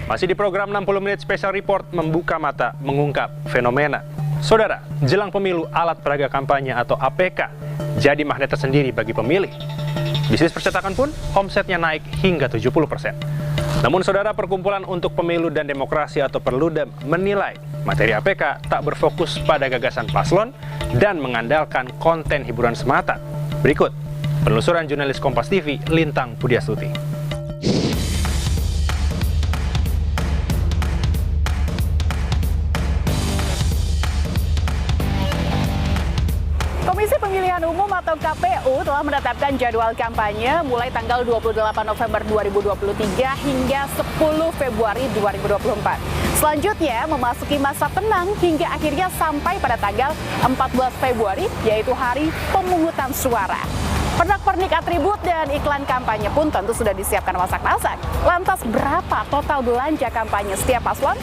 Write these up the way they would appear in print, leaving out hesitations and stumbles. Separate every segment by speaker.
Speaker 1: Masih di program 60 menit Special Report membuka mata mengungkap fenomena. Saudara, jelang pemilu alat peraga kampanye atau APK jadi magnet tersendiri bagi pemilih. Bisnis percetakan pun omsetnya naik hingga 70%. Namun saudara, Perkumpulan untuk Pemilu dan Demokrasi atau Perludem menilai materi APK tak berfokus pada gagasan paslon dan mengandalkan konten hiburan semata. Berikut penelusuran jurnalis Kompas TV Lintang Pudiastuti.
Speaker 2: Komisi Pemilihan Umum atau KPU telah menetapkan jadwal kampanye mulai tanggal 28 November 2023 hingga 10 Februari 2024. Selanjutnya memasuki masa tenang hingga akhirnya sampai pada tanggal 14 Februari, yaitu hari pemungutan suara. Pernak-pernik atribut dan iklan kampanye pun tentu sudah disiapkan masak-masak. Lantas berapa total belanja kampanye setiap paslon?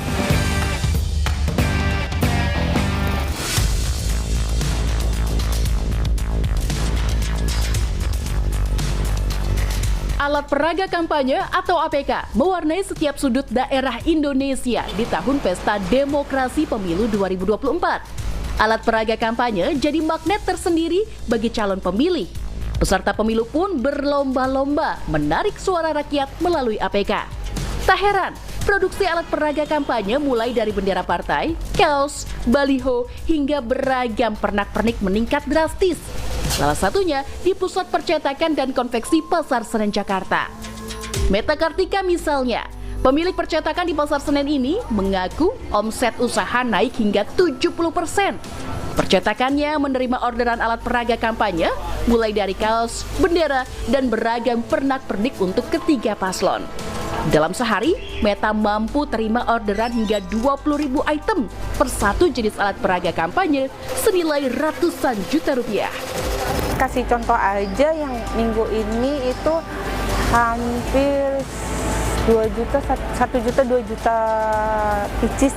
Speaker 2: Alat peraga kampanye atau APK mewarnai setiap sudut daerah Indonesia di tahun Pesta Demokrasi Pemilu 2024. Alat peraga kampanye jadi magnet tersendiri bagi calon pemilih. Peserta pemilu pun berlomba-lomba menarik suara rakyat melalui APK. Tak heran, produksi alat peraga kampanye mulai dari bendera partai, kaos, baliho, hingga beragam pernak-pernik meningkat drastis. Salah satunya di Pusat Percetakan dan Konveksi Pasar Senen, Jakarta. Meta Kartika misalnya, pemilik percetakan di Pasar Senen ini mengaku omset usaha naik hingga 70%. Percetakannya menerima orderan alat peraga kampanye, mulai dari kaos, bendera, dan beragam pernak-pernik untuk ketiga paslon. Dalam sehari, Meta mampu terima orderan hingga 20.000 item per satu jenis alat peraga kampanye senilai ratusan juta rupiah.
Speaker 3: Kasih contoh aja, yang minggu ini itu hampir 2 juta, 1 juta, 2 juta pieces.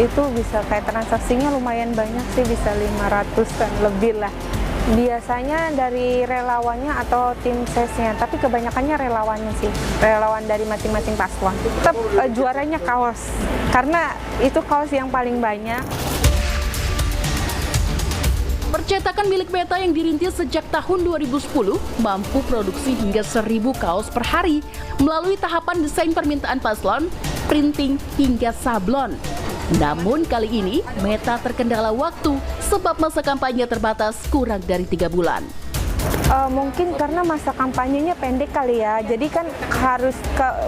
Speaker 3: Itu bisa kayak transaksinya lumayan banyak sih, bisa 500-an lebih lah. Biasanya dari relawannya atau tim sesnya, tapi kebanyakannya relawannya sih, relawan dari masing-masing paslon. Tetap juaranya kaos, karena itu kaos yang paling banyak.
Speaker 2: Percetakan milik Meta yang dirintis sejak tahun 2010 mampu produksi hingga 1.000 kaos per hari melalui tahapan desain permintaan paslon, printing, hingga sablon. Namun kali ini Meta terkendala waktu sebab masa kampanye terbatas kurang dari 3 bulan.
Speaker 3: Mungkin karena masa kampanyenya pendek kali ya, jadi kan harus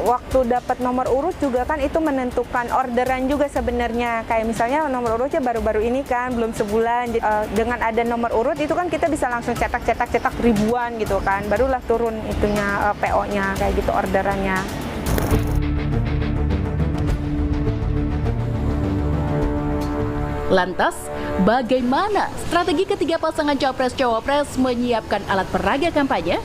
Speaker 3: waktu dapat nomor urut juga kan itu menentukan orderan juga sebenarnya. Kayak misalnya nomor urutnya baru-baru ini kan, belum sebulan. Dengan ada nomor urut itu kan kita bisa langsung cetak ribuan gitu kan, barulah turun itunya PO-nya kayak gitu, orderannya.
Speaker 2: Lantas, bagaimana strategi ketiga pasangan Capres-Cawapres menyiapkan alat peraga kampanye?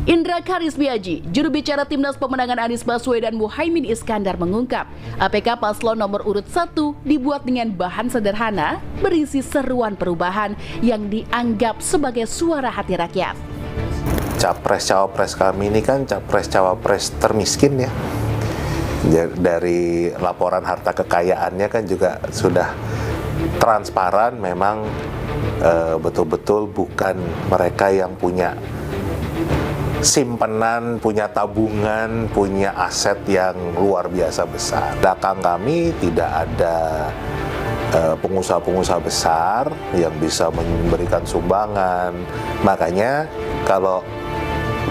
Speaker 2: Indra Karismiaji, juru bicara Timnas Pemenangan Anies Baswedan Muhaimin Iskandar mengungkap, APK paslon nomor urut 1 dibuat dengan bahan sederhana, berisi seruan perubahan yang dianggap sebagai suara hati rakyat.
Speaker 4: Capres-Cawapres kami ini kan Capres-Cawapres termiskin ya. Dari laporan harta kekayaannya kan juga sudah transparan, memang betul-betul bukan mereka yang punya simpanan, punya tabungan, punya aset yang luar biasa besar. Belakang kami tidak ada pengusaha-pengusaha besar yang bisa memberikan sumbangan. Makanya kalau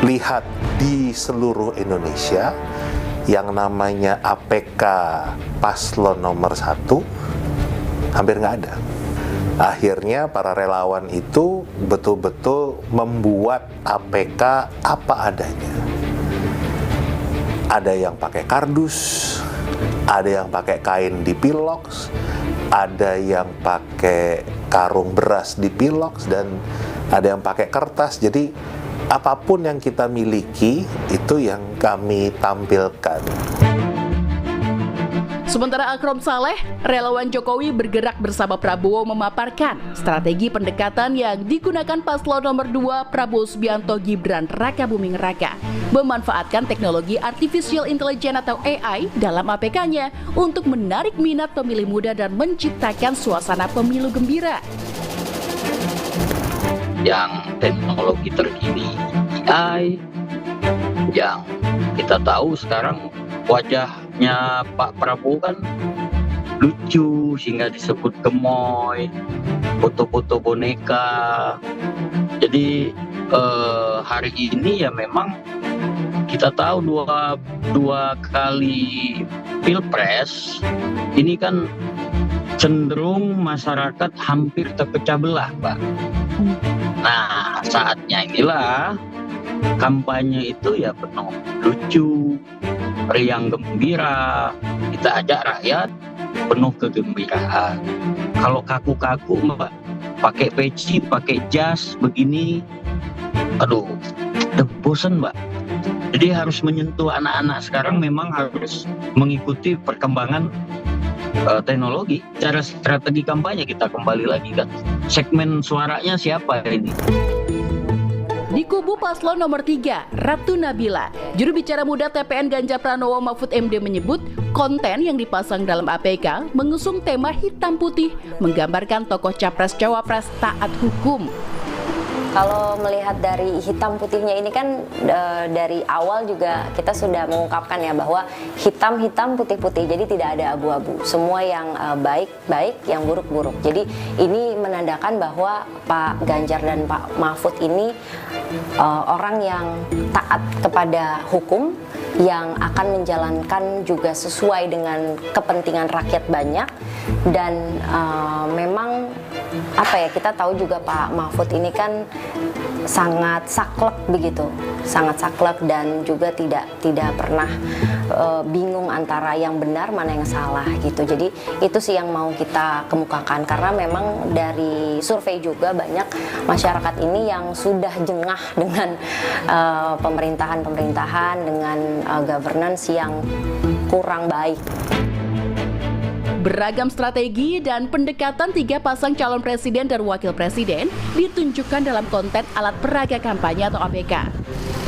Speaker 4: lihat di seluruh Indonesia, yang namanya APK paslon nomor 1 hampir nggak ada. Akhirnya para relawan itu betul-betul membuat APK apa adanya. Ada yang pakai kardus, ada yang pakai kain dipiloks, ada yang pakai karung beras dipiloks, dan ada yang pakai kertas. Jadi apapun yang kita miliki itu yang kami tampilkan.
Speaker 2: Sementara Akrom Saleh, relawan Jokowi bergerak bersama Prabowo memaparkan strategi pendekatan yang digunakan paslon nomor 2 Prabowo Subianto Gibran Rakabuming Raka, memanfaatkan teknologi artificial intelligence atau AI dalam APK-nya untuk menarik minat pemilih muda dan menciptakan suasana pemilu gembira.
Speaker 5: Yang teknologi terkini AI, yang kita tahu sekarang wajahnya Pak Prabowo kan lucu sehingga disebut gemoy, foto-foto boneka. Jadi hari ini ya memang kita tahu dua kali pilpres ini kan cenderung masyarakat hampir terpecah belah, Pak. Nah, saatnya inilah kampanye itu ya penuh lucu, riang gembira, kita ajak rakyat penuh kegembiraan. Kalau kaku-kaku, Mbak, pakai peci, pakai jas begini, aduh, udah bosan, Mbak. Jadi harus menyentuh anak-anak sekarang, memang harus mengikuti perkembangan teknologi. Cara strategi kampanye kita kembali lagi kan, segmen suaranya siapa ini?
Speaker 2: Di kubu paslon nomor 3, Ratu Nabila, juru bicara muda TPN Ganjar Pranowo Mahfud MD menyebut konten yang dipasang dalam APK mengusung tema hitam putih, menggambarkan tokoh capres-cawapres taat hukum.
Speaker 6: Kalau melihat dari hitam putihnya ini kan dari awal juga kita sudah mengungkapkan ya bahwa hitam-hitam putih-putih, jadi tidak ada abu-abu, semua yang baik-baik, yang buruk-buruk. Jadi ini menandakan bahwa Pak Ganjar dan Pak Mahfud ini orang yang taat kepada hukum, yang akan menjalankan juga sesuai dengan kepentingan rakyat banyak. Dan memang apa ya, kita tahu juga Pak Mahfud ini kan sangat saklek begitu, sangat saklek dan juga tidak pernah bingung antara yang benar mana yang salah gitu. Jadi itu sih yang mau kita kemukakan, karena memang dari survei juga banyak masyarakat ini yang sudah jengah dengan pemerintahan dengan governance yang kurang baik.
Speaker 2: Beragam strategi dan pendekatan 3 pasang calon presiden dan wakil presiden ditunjukkan dalam konten alat peraga kampanye atau APK.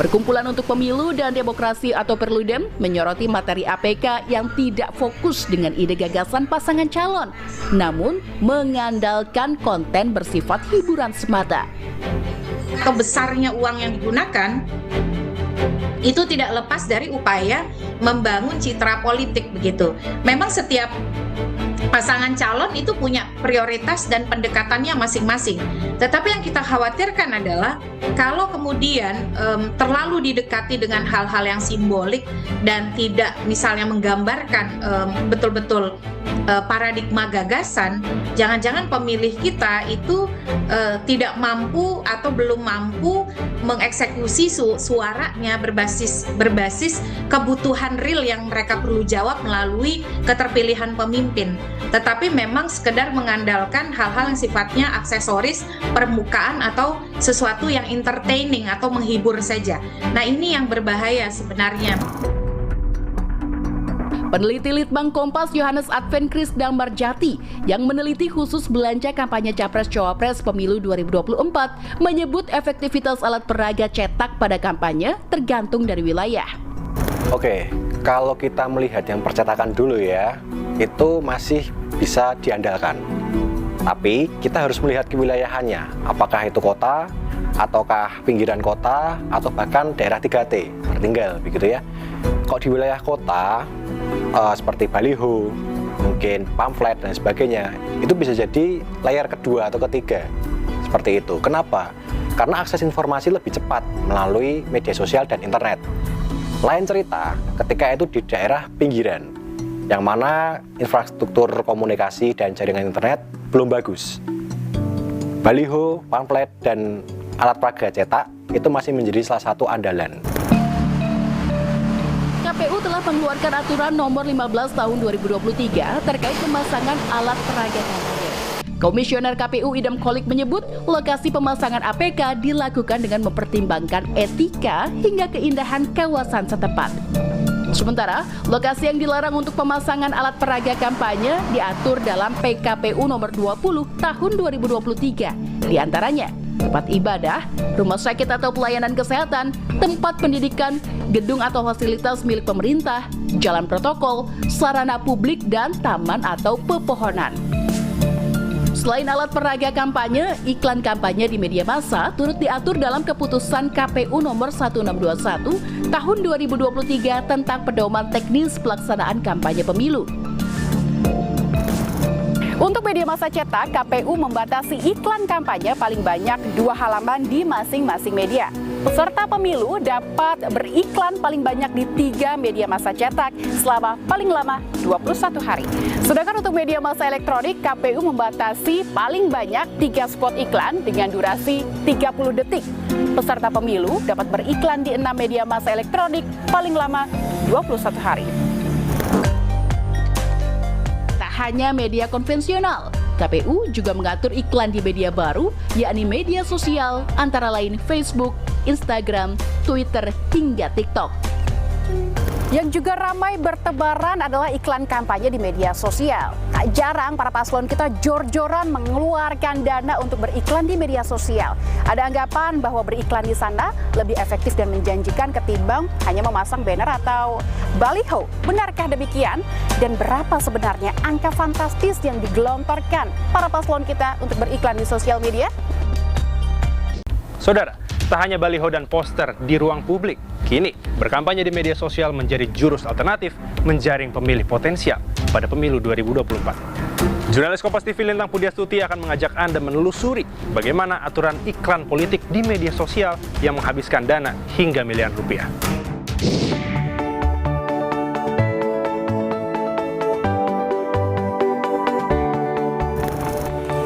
Speaker 2: Perkumpulan untuk Pemilu dan Demokrasi atau Perludem menyoroti materi APK yang tidak fokus dengan ide gagasan pasangan calon, namun mengandalkan konten bersifat hiburan semata.
Speaker 7: Besarnya uang yang digunakan itu tidak lepas dari upaya membangun citra politik begitu. Memang setiap pasangan calon itu punya prioritas dan pendekatannya masing-masing. Tetapi yang kita khawatirkan adalah kalau kemudian terlalu didekati dengan hal-hal yang simbolik dan tidak misalnya menggambarkan betul-betul paradigma gagasan, jangan-jangan pemilih kita itu tidak mampu atau belum mampu mengeksekusi suaranya berbasis kebutuhan real yang mereka perlu jawab melalui keterpilihan pemimpin. Tetapi memang sekedar mengandalkan hal-hal yang sifatnya aksesoris, permukaan, atau sesuatu yang entertaining atau menghibur saja. Nah, ini yang berbahaya sebenarnya.
Speaker 2: Peneliti Litbang Kompas Yohanes Advent Krisdang Marjati yang meneliti khusus belanja kampanye Capres-Cawapres Pemilu 2024 menyebut efektivitas alat peraga cetak pada kampanye tergantung dari wilayah.
Speaker 8: Oke, kalau kita melihat yang percetakan dulu ya, itu masih bisa diandalkan. Tapi kita harus melihat kewilayahannya, apakah itu kota, ataukah pinggiran kota, atau bahkan daerah 3T, tertinggal begitu ya. Kalau di wilayah kota, seperti baliho, mungkin pamflet dan sebagainya, itu bisa jadi layar kedua atau ketiga, seperti itu. Kenapa? Karena akses informasi lebih cepat melalui media sosial dan internet. Lain cerita ketika itu di daerah pinggiran, yang mana infrastruktur komunikasi dan jaringan internet belum bagus. Baliho, pamflet, dan alat peraga cetak itu masih menjadi salah satu andalan.
Speaker 2: KPU telah mengeluarkan aturan nomor 15 tahun 2023 terkait pemasangan alat peraga kampanye. Komisioner KPU Idam Kolik menyebut lokasi pemasangan APK dilakukan dengan mempertimbangkan etika hingga keindahan kawasan setempat. Sementara, lokasi yang dilarang untuk pemasangan alat peraga kampanye diatur dalam PKPU nomor 20 tahun 2023. Di antaranya, tempat ibadah, rumah sakit atau pelayanan kesehatan, tempat pendidikan, gedung atau fasilitas milik pemerintah, jalan protokol, sarana publik, dan taman atau pepohonan. Selain alat peraga kampanye, iklan kampanye di media massa turut diatur dalam keputusan KPU nomor 1621 tahun 2023 tentang pedoman teknis pelaksanaan kampanye pemilu. Untuk media massa cetak, KPU membatasi iklan kampanye paling banyak 2 halaman di masing-masing media. Peserta pemilu dapat beriklan paling banyak di 3 media massa cetak selama paling lama 21 hari. Sedangkan untuk media massa elektronik, KPU membatasi paling banyak 3 spot iklan dengan durasi 30 detik. Peserta pemilu dapat beriklan di 6 media massa elektronik paling lama 21 hari. Tak hanya media konvensional, KPU juga mengatur iklan di media baru, yakni media sosial, antara lain Facebook, Instagram, Twitter, hingga TikTok. Yang juga ramai bertebaran adalah iklan kampanye di media sosial. Tak jarang para paslon kita jor-joran mengeluarkan dana untuk beriklan di media sosial. Ada anggapan bahwa beriklan di sana lebih efektif dan menjanjikan ketimbang hanya memasang banner atau baliho. Benarkah demikian? Dan berapa sebenarnya angka fantastis yang digelontorkan para paslon kita untuk beriklan di sosial media?
Speaker 1: Saudara, tak hanya baliho dan poster di ruang publik, kini berkampanye di media sosial menjadi jurus alternatif menjaring pemilih potensial pada pemilu 2024. Jurnalis Kompas TV Lintang Pudiastuti akan mengajak Anda menelusuri bagaimana aturan iklan politik di media sosial yang menghabiskan dana hingga miliaran rupiah.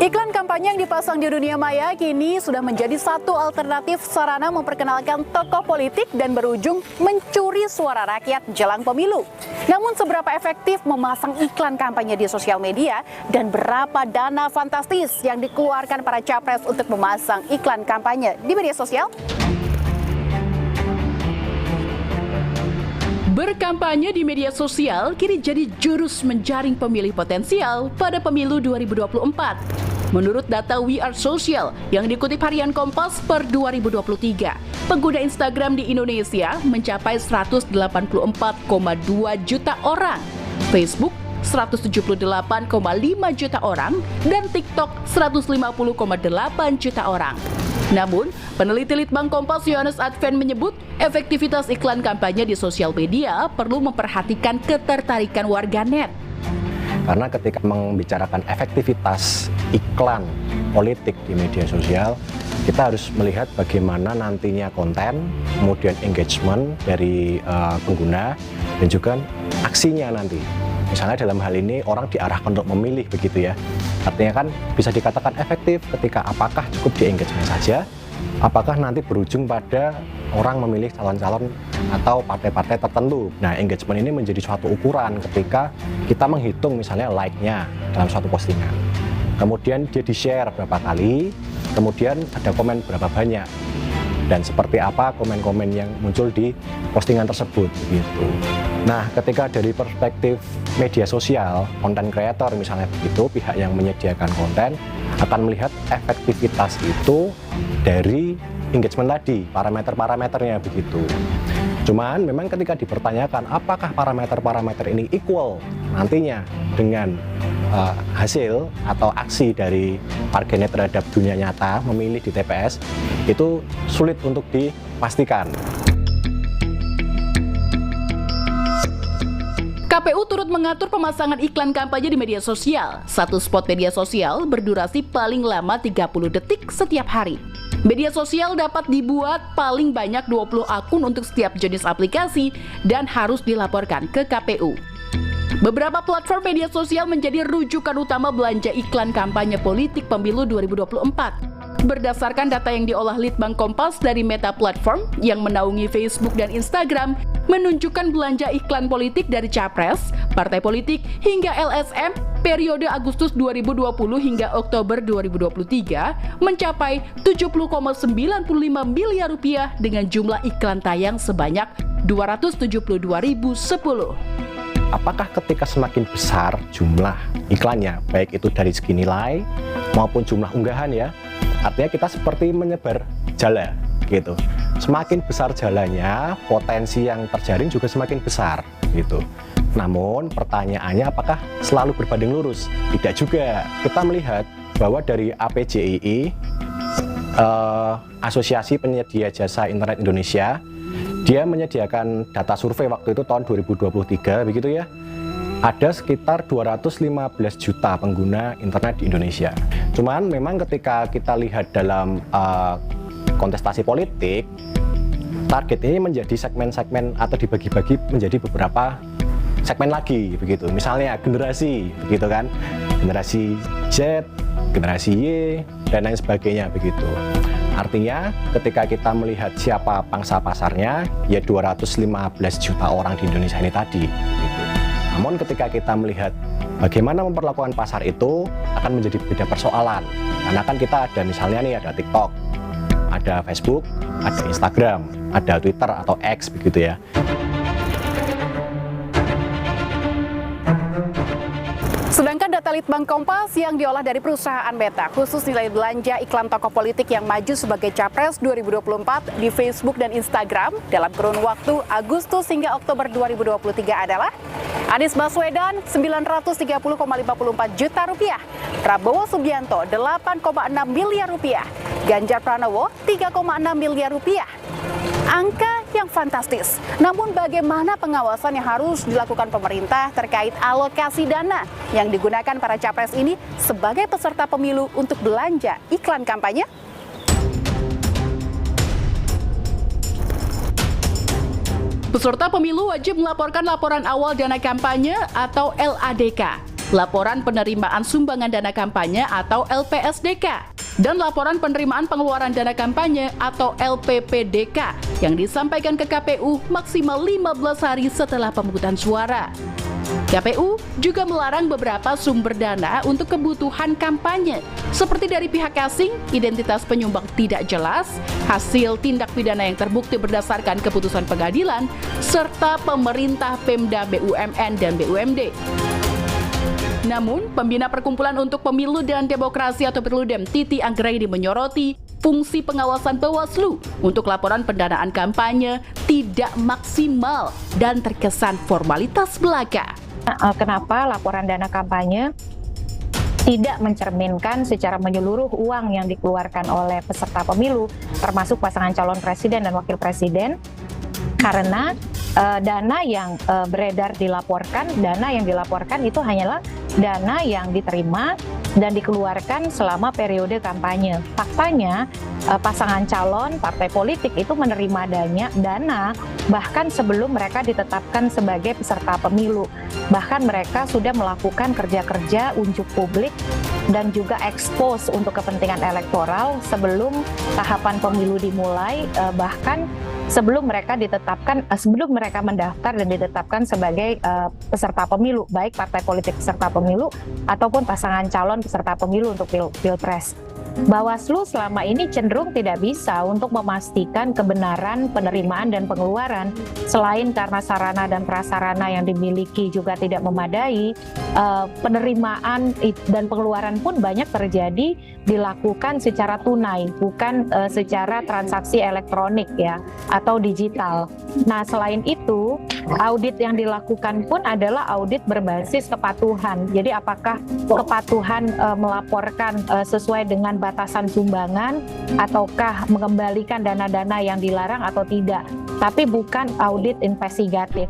Speaker 2: Iklan kampanye yang dipasang di dunia maya kini sudah menjadi satu alternatif sarana memperkenalkan tokoh politik dan berujung mencuri suara rakyat jelang pemilu. Namun seberapa efektif memasang iklan kampanye di sosial media dan berapa dana fantastis yang dikeluarkan para capres untuk memasang iklan kampanye di media sosial? Berkampanye di media sosial kini jadi jurus menjaring pemilih potensial pada pemilu 2024. Menurut data We Are Social yang dikutip harian Kompas per 2023, pengguna Instagram di Indonesia mencapai 184,2 juta orang, Facebook 178,5 juta orang, dan TikTok 150,8 juta orang. Namun, peneliti Litbang Kompas Yohanes Adven menyebut efektivitas iklan kampanye di sosial media perlu memperhatikan ketertarikan warganet.
Speaker 8: Karena ketika membicarakan efektivitas iklan politik di media sosial, kita harus melihat bagaimana nantinya konten, kemudian engagement dari pengguna, dan juga aksinya nanti. Misalnya dalam hal ini orang diarahkan untuk memilih begitu ya. Artinya kan bisa dikatakan efektif ketika apakah cukup di engagement saja, apakah nanti berujung pada orang memilih calon-calon atau partai-partai tertentu. Nah, engagement ini menjadi suatu ukuran ketika kita menghitung misalnya like-nya dalam suatu postingan. Kemudian dia di-share berapa kali, kemudian ada komen berapa banyak. Dan seperti apa komen-komen yang muncul di postingan tersebut gitu. Nah, ketika dari perspektif media sosial, content creator misalnya begitu, pihak yang menyediakan konten akan melihat efektivitas itu dari engagement tadi, parameter-parameternya begitu. Cuman memang ketika dipertanyakan apakah parameter-parameter ini equal nantinya dengan hasil atau aksi dari warganet terhadap dunia nyata memilih di TPS, itu sulit untuk dipastikan.
Speaker 2: KPU turut mengatur pemasangan iklan kampanye di media sosial. Satu spot media sosial berdurasi paling lama 30 detik setiap hari. Media sosial dapat dibuat paling banyak 20 akun untuk setiap jenis aplikasi dan harus dilaporkan ke KPU. Beberapa platform media sosial menjadi rujukan utama belanja iklan kampanye politik pemilu 2024. Berdasarkan data yang diolah Litbang Kompas dari Meta Platform yang menaungi Facebook dan Instagram, menunjukkan belanja iklan politik dari capres, partai politik, hingga LSM periode Agustus 2020 hingga Oktober 2023 mencapai 70,95 miliar rupiah dengan jumlah iklan tayang sebanyak 272.010.
Speaker 8: Apakah ketika semakin besar jumlah iklannya, baik itu dari segi nilai maupun jumlah unggahan ya, artinya kita seperti menyebar jala gitu. Semakin besar jalannya, potensi yang terjaring juga semakin besar gitu. Namun pertanyaannya apakah selalu berbanding lurus? Tidak juga. Kita melihat bahwa dari APJII, Asosiasi Penyedia Jasa Internet Indonesia, dia menyediakan data survei waktu itu tahun 2023 begitu ya. Ada sekitar 215 juta pengguna internet di Indonesia. Cuman memang ketika kita lihat dalam kontestasi politik, target ini menjadi segmen-segmen atau dibagi-bagi menjadi beberapa segmen lagi begitu. Misalnya generasi begitu kan, generasi Z, generasi Y, dan lain sebagainya begitu. Artinya ketika kita melihat siapa pangsa pasarnya, ya 215 juta orang di Indonesia ini tadi gitu. Namun ketika kita melihat bagaimana memperlakukan pasar itu akan menjadi beda persoalan. Karena kan kita ada misalnya nih ada TikTok, ada Facebook, ada Instagram, ada Twitter atau X begitu ya.
Speaker 9: Sedangkan data Litbang Kompas yang diolah dari perusahaan Meta, khusus nilai belanja iklan tokoh politik yang maju sebagai Capres 2024 di Facebook dan Instagram dalam kurun waktu Agustus hingga Oktober 2023 adalah Anies Baswedan 930,54 juta rupiah, Prabowo Subianto 8,6 miliar rupiah, Ganjar Pranowo 3,6 miliar rupiah. Angka yang fantastis. Namun bagaimana pengawasan yang harus dilakukan pemerintah terkait alokasi dana yang digunakan para capres ini sebagai peserta pemilu untuk belanja iklan kampanye?
Speaker 2: Peserta pemilu wajib melaporkan laporan awal dana kampanye atau LADK, laporan penerimaan sumbangan dana kampanye atau LPSDK, dan laporan penerimaan pengeluaran dana kampanye atau LPPDK yang disampaikan ke KPU maksimal 15 hari setelah pemungutan suara. KPU juga melarang beberapa sumber dana untuk kebutuhan kampanye, seperti dari pihak asing, identitas penyumbang tidak jelas, hasil tindak pidana yang terbukti berdasarkan keputusan pengadilan, serta pemerintah, Pemda, BUMN, dan BUMD. Namun, Pembina Perkumpulan untuk Pemilu dan Demokrasi atau Perludem, Titi Anggraini menyoroti fungsi pengawasan Bawaslu untuk laporan pendanaan kampanye tidak maksimal dan terkesan formalitas belaka.
Speaker 10: Kenapa laporan dana kampanye tidak mencerminkan secara menyeluruh uang yang dikeluarkan oleh peserta pemilu, termasuk pasangan calon presiden dan wakil presiden? Karena dana yang beredar dana yang dilaporkan itu hanyalah dana yang diterima dan dikeluarkan selama periode kampanye. Faktanya, pasangan calon partai politik itu menerima dana bahkan sebelum mereka ditetapkan sebagai peserta pemilu. Bahkan mereka sudah melakukan kerja-kerja unjuk publik dan juga expose untuk kepentingan elektoral sebelum tahapan pemilu dimulai, bahkan sebelum mereka mendaftar dan ditetapkan sebagai peserta pemilu, baik partai politik peserta pemilu ataupun pasangan calon peserta pemilu untuk pilpres. Bawaslu selama ini cenderung tidak bisa untuk memastikan kebenaran penerimaan dan pengeluaran. Selain karena sarana dan prasarana yang dimiliki juga tidak memadai, penerimaan dan pengeluaran pun banyak terjadi dilakukan secara tunai, bukan secara transaksi elektronik ya atau digital. Nah, selain itu, audit yang dilakukan pun adalah audit berbasis kepatuhan. Jadi apakah kepatuhan melaporkan sesuai dengan batasan sumbangan ataukah mengembalikan dana-dana yang dilarang atau tidak, tapi bukan audit investigatif.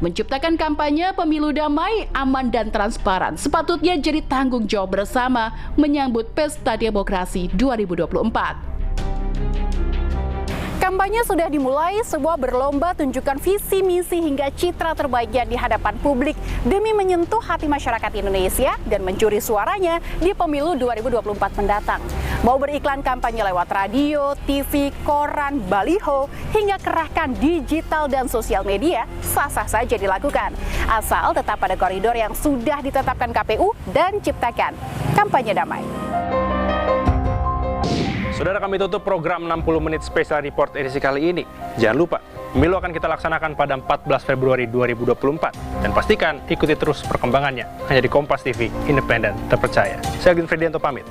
Speaker 2: Menciptakan kampanye pemilu damai, aman, dan transparan sepatutnya jadi tanggung jawab bersama menyambut Pesta Demokrasi 2024.
Speaker 9: Kampanye sudah dimulai, sebuah berlomba tunjukkan visi, misi, hingga citra terbaiknya di hadapan publik demi menyentuh hati masyarakat Indonesia dan mencuri suaranya di pemilu 2024 mendatang. Mau beriklan kampanye lewat radio, TV, koran, baliho, hingga kerahkan digital dan sosial media, sah-sah saja dilakukan. Asal tetap pada koridor yang sudah ditetapkan KPU dan ciptakan kampanye damai.
Speaker 1: Saudara, kami tutup program 60 menit Special Report edisi kali ini. Jangan lupa, pemilu akan kita laksanakan pada 14 Februari 2024. Dan pastikan ikuti terus perkembangannya hanya di Kompas TV, independen, terpercaya. Saya Agin Fridianto pamit.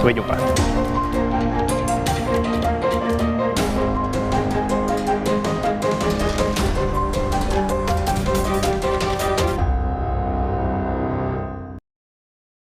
Speaker 1: Sampai jumpa.